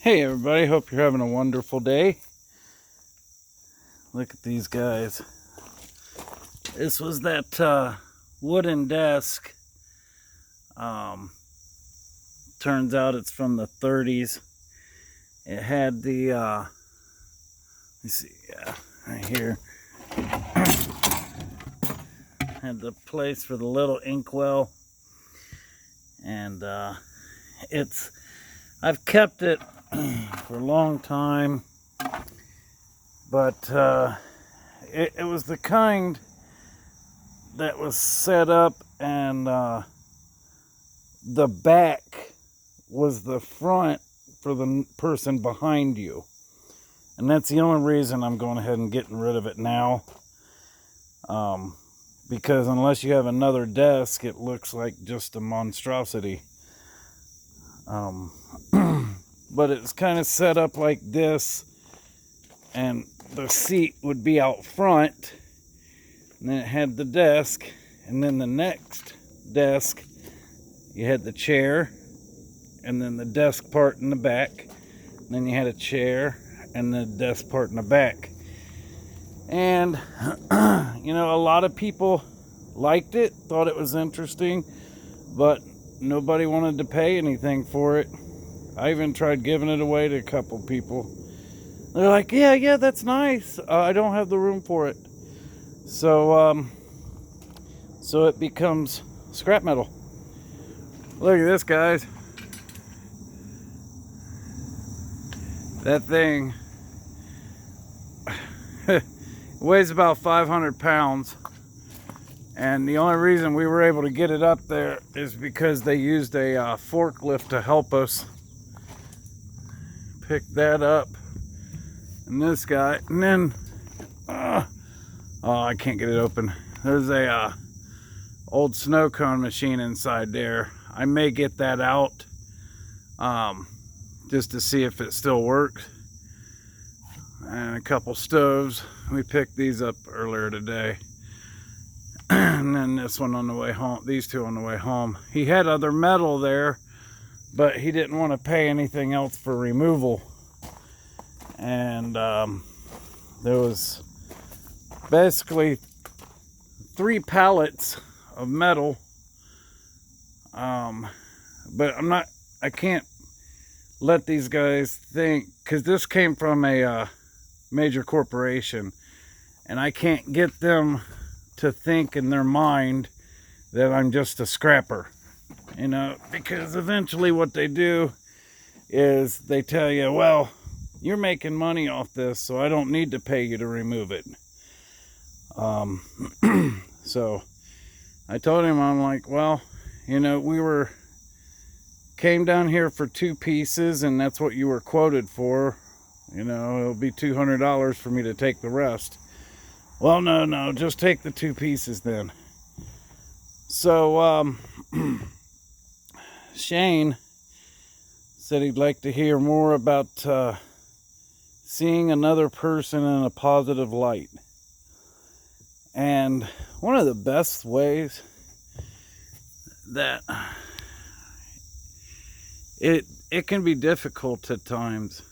Hey everybody, hope you're having a wonderful day. Look at these guys. This was that wooden desk. Turns out it's from the 30s. It had the, let's see, yeah, right here. Had the place for the little inkwell. And I've kept it for a long time, but it was the kind that was set up and the back was the front for the person behind you, and that's the only reason I'm going ahead and getting rid of it now, because unless you have another desk, it looks like just a monstrosity. But it's kind of set up like this, and the seat would be out front, and then it had the desk, and then the next desk you had the chair, and then the desk part in the back, and then you had a chair and the desk part in the back. And a lot of people liked it, thought it was interesting, but nobody wanted to pay anything for it. I even tried giving it away to a couple people. They're like, yeah, that's nice. I don't have the room for it. So it becomes scrap metal. Look at this, guys. That thing weighs about 500 pounds. And the only reason we were able to get it up there is because they used a forklift to help us pick that up. And this guy, and then I can't get it open. There's a old snow cone machine inside there. I may get that out just to see if it still works. And a couple stoves. We picked these up earlier today. And then this one on the way home, these two on the way home. He had other metal there, but he didn't want to pay anything else for removal. And there was basically 3 pallets of metal. But I can't let these guys think, because this came from a major corporation, and I can't get them to think in their mind that I'm just a scrapper, because eventually what they do is they tell you, well, you're making money off this, so I don't need to pay you to remove it. So I told him, I'm like, well, we came down here for 2 pieces, and that's what you were quoted for. It'll be $200 for me to take the rest. Well, no, just take the 2 pieces then. So, Shane said he'd like to hear more about seeing another person in a positive light. And one of the best ways that it can be difficult at times,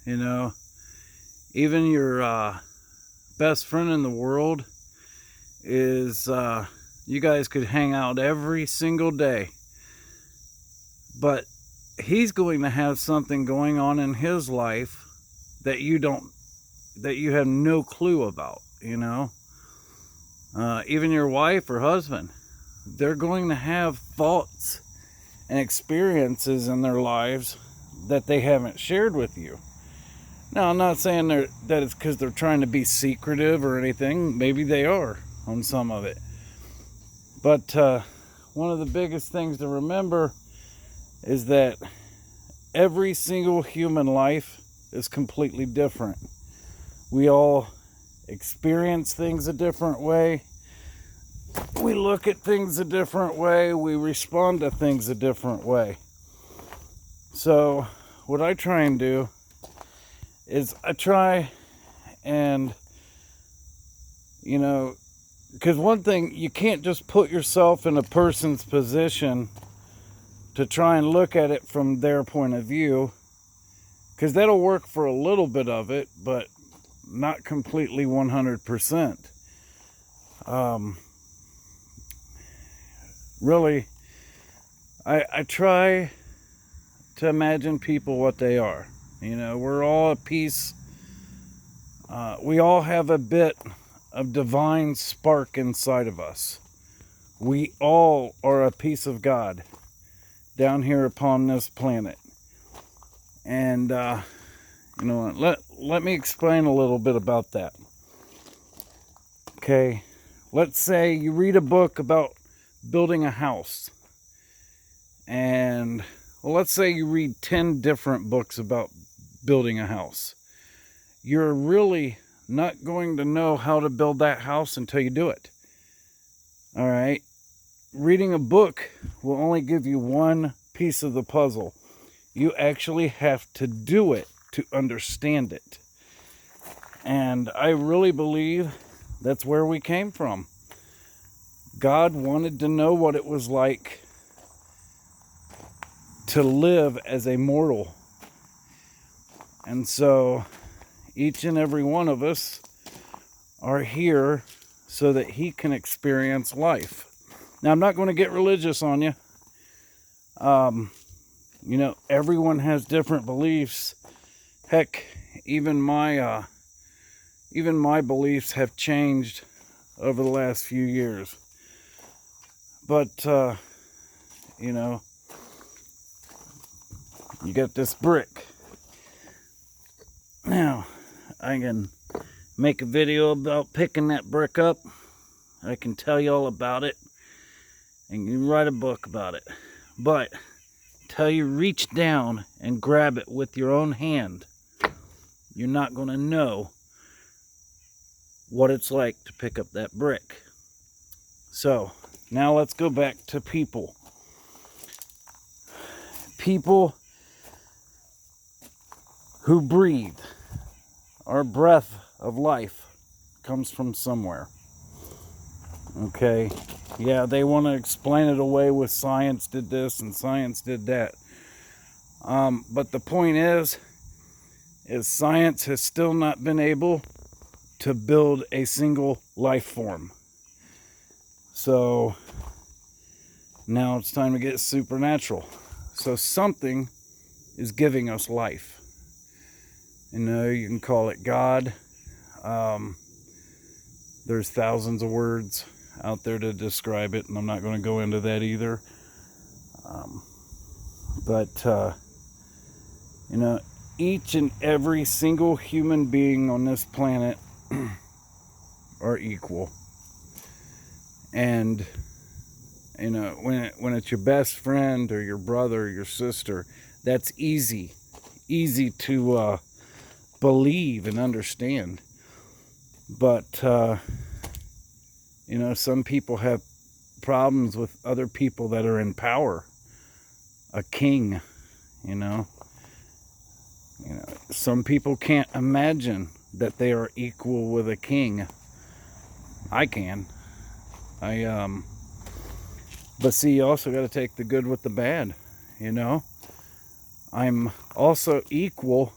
even your best friend in the world is you guys could hang out every single day, but he's going to have something going on in his life that you have no clue about. Even your wife or husband, they're going to have thoughts and experiences in their lives that they haven't shared with you. Now, I'm not saying that it's because they're trying to be secretive or anything. Maybe they are on some of it. But one of the biggest things to remember is that every single human life is completely different. We all experience things a different way. We look at things a different way. We respond to things a different way. So what I try and do is I try and, because one thing, you can't just put yourself in a person's position to try and look at it from their point of view because that'll work for a little bit of it, but not completely 100%. Really, I try to imagine people what they are. You know, we're all a piece, we all have a bit of divine spark inside of us. We all are a piece of God down here upon this planet. And, you know, let me explain a little bit about that. Okay, let's say you read a book about building a house. And, well, let's say you read 10 different books about building a house. You're really not going to know how to build that house until you do it. All right? Reading a book will only give you one piece of the puzzle. You actually have to do it to understand it. And I really believe that's where we came from. God wanted to know what it was like to live as a mortal. And so each and every one of us are here so that he can experience life. Now, I'm not going to get religious on you. You know, everyone has different beliefs. Heck, even my beliefs have changed over the last few years. But, you know, you got this brick. Now, I can make a video about picking that brick up. I can tell you all about it. And you can write a book about it. But until you reach down and grab it with your own hand, you're not going to know what it's like to pick up that brick. So, now let's go back to people. People who breathe. Our breath of life comes from somewhere. Okay? Yeah, they want to explain it away with science did this and science did that. But the point is science has still not been able to build a single life form. So now it's time to get supernatural. So something is giving us life. You know, you can call it God. There's thousands of words out there to describe it, and I'm not going to go into that either. You know, each and every single human being on this planet are equal. And, you know, when it's your best friend or your brother or your sister, that's easy to believe and understand. But, you know, some people have problems with other people that are in power. A king, you know. Some people can't imagine that they are equal with a king. I can. But see, you also got to take the good with the bad, you know. I'm also equal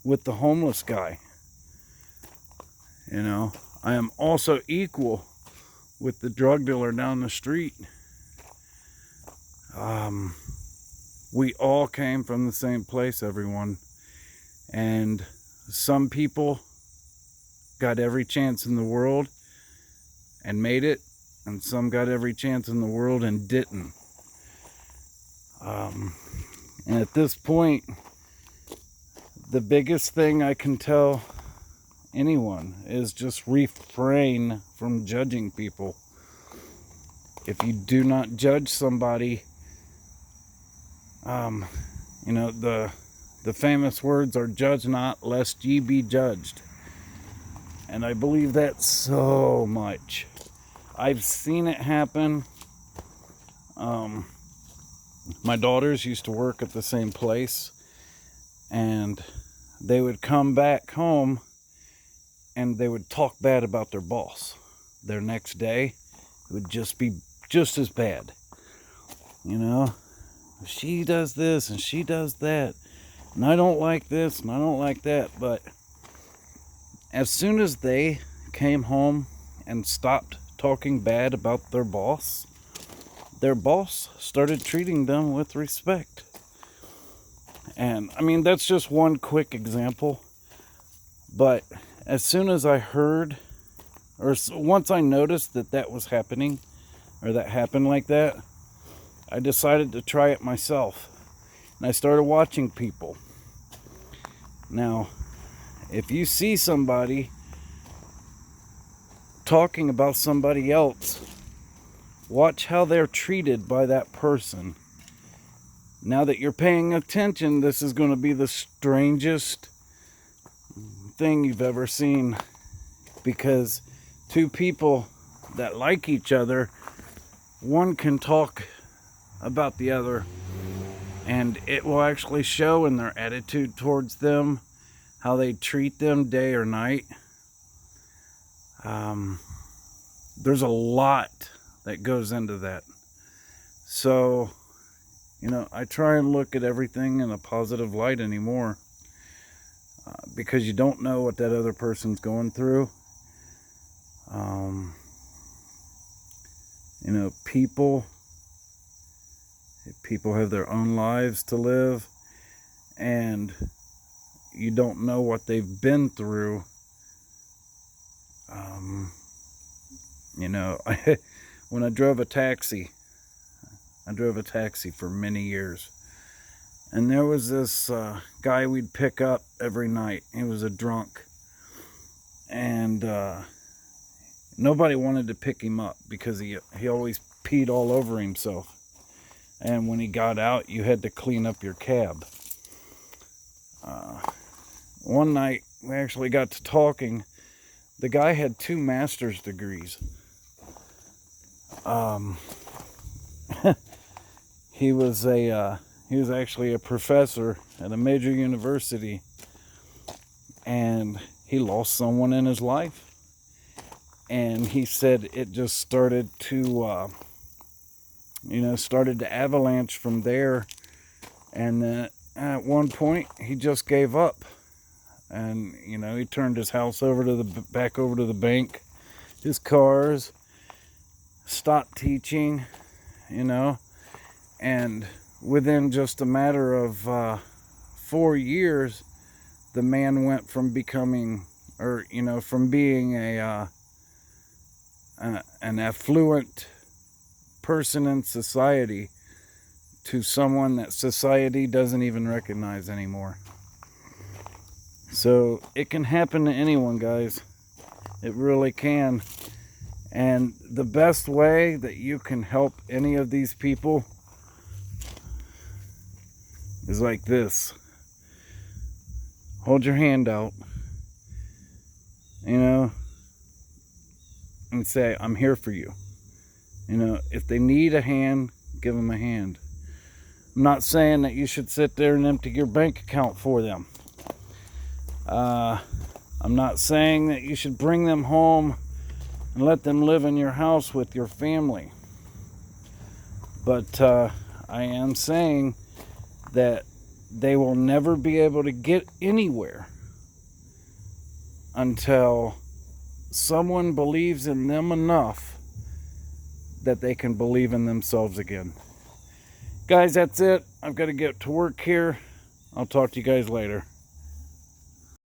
with the homeless guy. You know, I am also equal with the drug dealer down the street. We all came from the same place, everyone. And some people got every chance in the world and made it, and some got every chance in the world and didn't. And at this point, the biggest thing I can tell anyone is just refrain from judging people. If you do not judge somebody, you know, the famous words are, "Judge not, lest ye be judged." And I believe that so much. I've seen it happen. My daughters used to work at the same place, and they would come back home and they would talk bad about their boss. Their next day would just be just as bad. You know, she does this and she does that. and I don't like this, and I don't like that. But as soon as they came home and stopped talking bad about their boss started treating them with respect. And I mean, that's just one quick example. But as soon as I heard, or once I noticed that that was happening, or that happened like that, I decided to try it myself. And I started watching people. Now, if you see somebody talking about somebody else, watch how they're treated by that person. Now that you're paying attention, this is going to be the strangest thing you've ever seen. Because two people that like each other, one can talk about the other, and it will actually show in their attitude towards them, how they treat them day or night. There's a lot that goes into that. So, you know, I try and look at everything in a positive light anymore, because you don't know what that other person's going through. You know, people have their own lives to live, and you don't know what they've been through. You know, when I drove a taxi for many years, and there was this guy we'd pick up every night. He was a drunk, and nobody wanted to pick him up because he always peed all over himself. And when he got out, you had to clean up your cab. One night, we actually got to talking. The guy had 2 master's degrees. He was actually a professor at a major university, and he lost someone in his life. And he said it just started to, started to avalanche from there. And then at one point, he just gave up. And, you know, he turned his house back over to the bank, his cars, stopped teaching, you know. And within just a matter of 4 years, the man went from being an affluent person in society to someone that society doesn't even recognize anymore. So it can happen to anyone, guys. It really can. And the best way that you can help any of these people is like this. Hold your hand out, you know, and say, I'm here for you. You know, if they need a hand, give them a hand. I'm not saying that you should sit there and empty your bank account for them. I'm not saying that you should bring them home and let them live in your house with your family. But I am saying that they will never be able to get anywhere until someone believes in them enough that they can believe in themselves again. Guys, that's it. I've got to get to work here. I'll talk to you guys later.